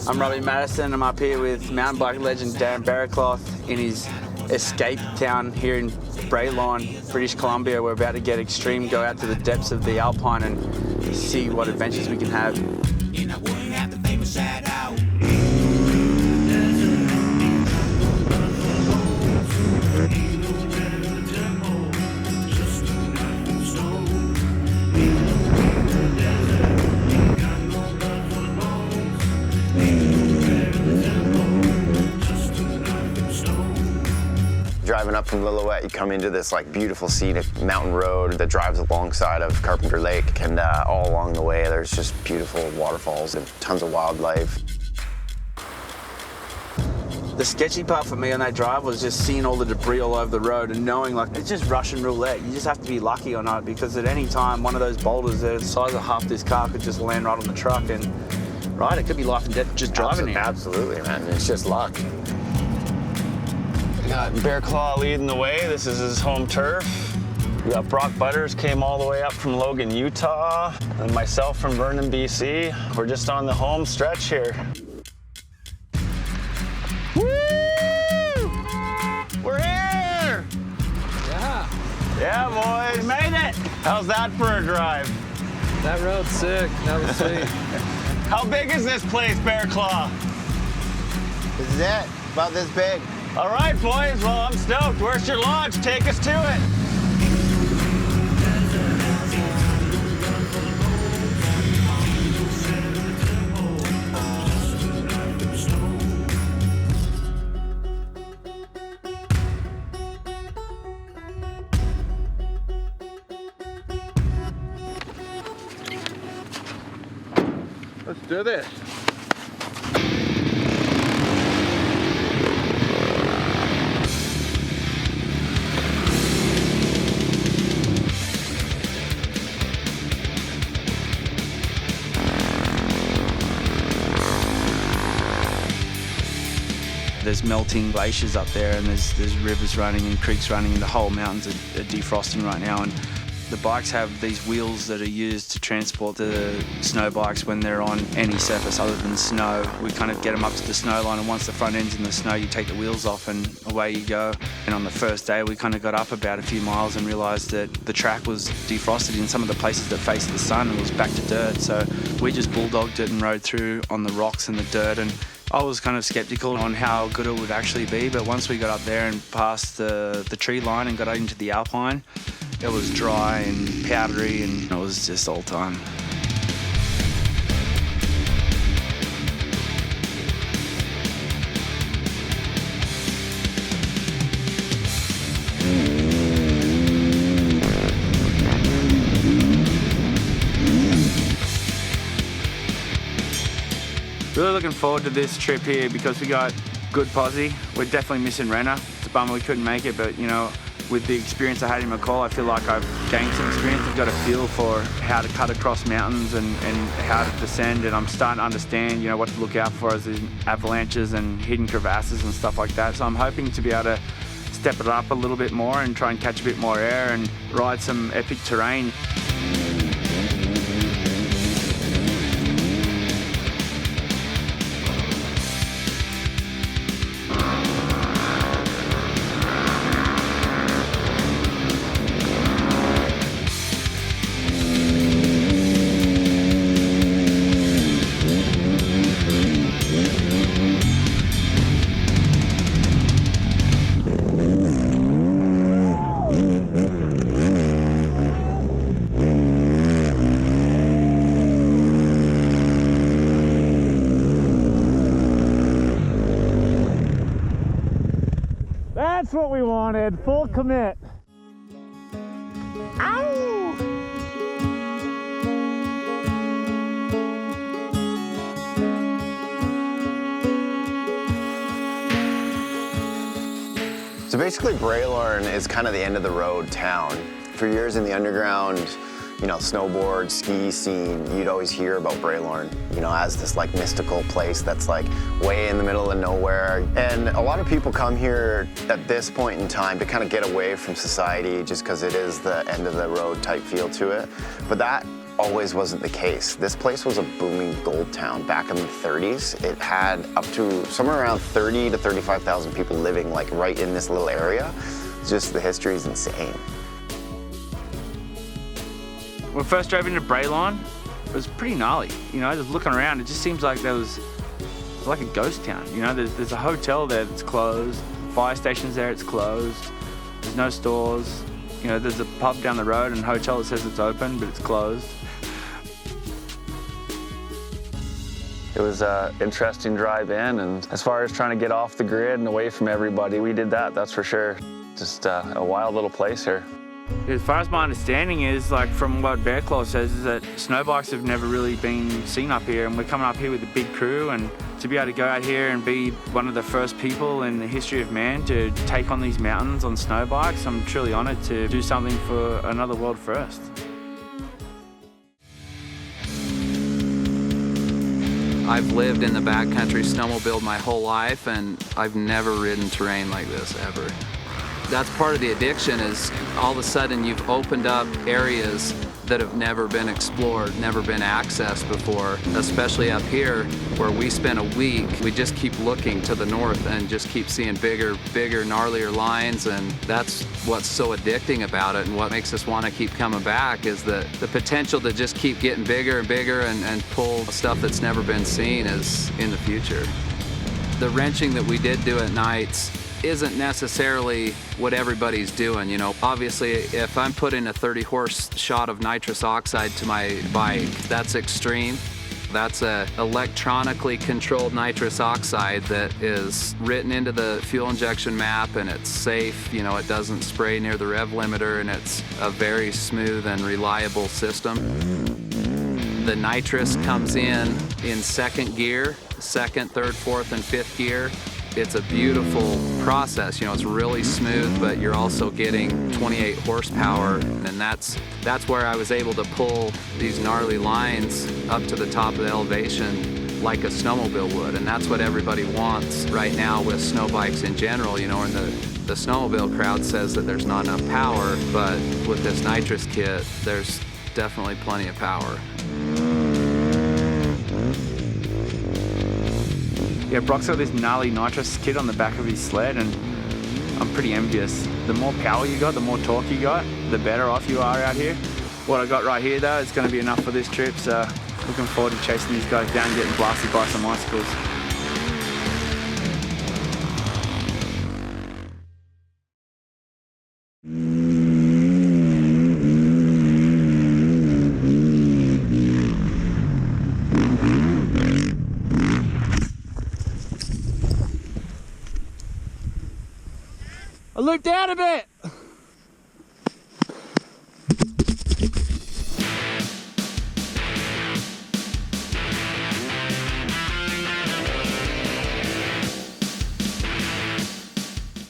I'm Robbie Maddison. I'm up here with mountain bike legend Darren Berrecloth in his escape town here in Bralorne, British Columbia. We're about to get extreme, go out to the depths of the Alpine and see what adventures we can have. And I wouldn't have the famous shout out. Driving up from Lillooet, you come into this like beautiful scenic mountain road that drives alongside of Carpenter Lake, and all along the way there's just beautiful waterfalls and tons of wildlife. The sketchy part for me on that drive was just seeing all the debris all over the road and knowing like it's just Russian roulette. You just have to be lucky or not, because at any time one of those boulders the size of half this car could just land right on the truck, and right, it could be life and death just driving here. Absolutely, man. It's just luck. We got Berrecloth leading the way. This is his home turf. We got Buttars came all the way up from Logan, Utah, and myself from Vernon, BC. We're just on the home stretch here. Woo! We're here! Yeah. Yeah, boys. We made it! How's that for a drive? That road's sick. That was sweet. How big is this place, Berrecloth? This is it. About this big. All right, boys. Well, I'm stoked. Where's your launch? Take us to it. Let's do this. There's melting glaciers up there, and there's rivers running and creeks running, and the whole mountains are defrosting right now. And the bikes have these wheels that are used to transport the snow bikes when they're on any surface other than snow. We kind of get them up to the snow line, and once the front end's in the snow, you take the wheels off and away you go. And on the first day, we kind of got up about a few miles and realized that the track was defrosted in some of the places that faced the sun and was back to dirt. So we just bulldogged it and rode through on the rocks and the dirt. And I was kind of skeptical on how good it would actually be, but once we got up there and past the tree line and got into the Alpine, it was dry and powdery, and it was just all time. Really looking forward to this trip here because we got good posse. We're definitely missing Renner. It's a bummer we couldn't make it, but you know, with the experience I had in McCall, I feel like I've gained some experience. I've got a feel for how to cut across mountains and how to descend, and I'm starting to understand, you know, what to look out for as in avalanches and hidden crevasses and stuff like that. So I'm hoping to be able to step it up a little bit more and try and catch a bit more air and ride some epic terrain. That's what we wanted. Full commit. Ow! So basically Bralorne is kind of the end of the road town. For years in the underground, you know, snowboard, ski scene, you'd always hear about Bralorne, you know, as this like mystical place that's like way in the middle of nowhere. And a lot of people come here at this point in time to kind of get away from society just because it is the end of the road type feel to it. But that always wasn't the case. This place was a booming gold town back in the 30s. It had up to somewhere around 30 to 35,000 people living like right in this little area. Just the history is insane. When I first drove into Bralorne, it was pretty gnarly. You know, just looking around, it just seems like it was like a ghost town. You know, there's a hotel there that's closed, fire station's there, it's closed. There's no stores. You know, there's a pub down the road and a hotel that says it's open, but it's closed. It was an interesting drive in, and as far as trying to get off the grid and away from everybody, we did that, that's for sure. Just a wild little place here. As far as my understanding is, like from what Berrecloth says, is that snowbikes have never really been seen up here, and we're coming up here with a big crew, and to be able to go out here and be one of the first people in the history of man to take on these mountains on snowbikes, I'm truly honoured to do something for another world first. I've lived in the backcountry snowmobile my whole life, and I've never ridden terrain like this ever. That's part of the addiction, is all of a sudden you've opened up areas that have never been explored, never been accessed before, especially up here where we spent a week. We just keep looking to the north and just keep seeing bigger, gnarlier lines, and that's what's so addicting about it, and what makes us want to keep coming back is the potential to just keep getting bigger and bigger and pull stuff that's never been seen is in the future. The wrenching that we did do at nights isn't necessarily what everybody's doing, you know. Obviously, if I'm putting a 30-horse shot of nitrous oxide to my bike, that's extreme. That's a electronically controlled nitrous oxide that is written into the fuel injection map, and it's safe, you know, it doesn't spray near the rev limiter, and it's a very smooth and reliable system. The nitrous comes in second gear, second, third, fourth, and fifth gear. It's a beautiful process, you know, it's really smooth, but you're also getting 28 horsepower, and that's where I was able to pull these gnarly lines up to the top of the elevation like a snowmobile would, and that's what everybody wants right now with snow bikes in general, you know, and the snowmobile crowd says that there's not enough power, but with this nitrous kit, there's definitely plenty of power. Yeah, Brock's got this gnarly nitrous kit on the back of his sled, and I'm pretty envious. The more power you got, the more torque you got, the better off you are out here. What I got right here though is going to be enough for this trip, so looking forward to chasing these guys down and getting blasted by some icicles. I looked out a bit.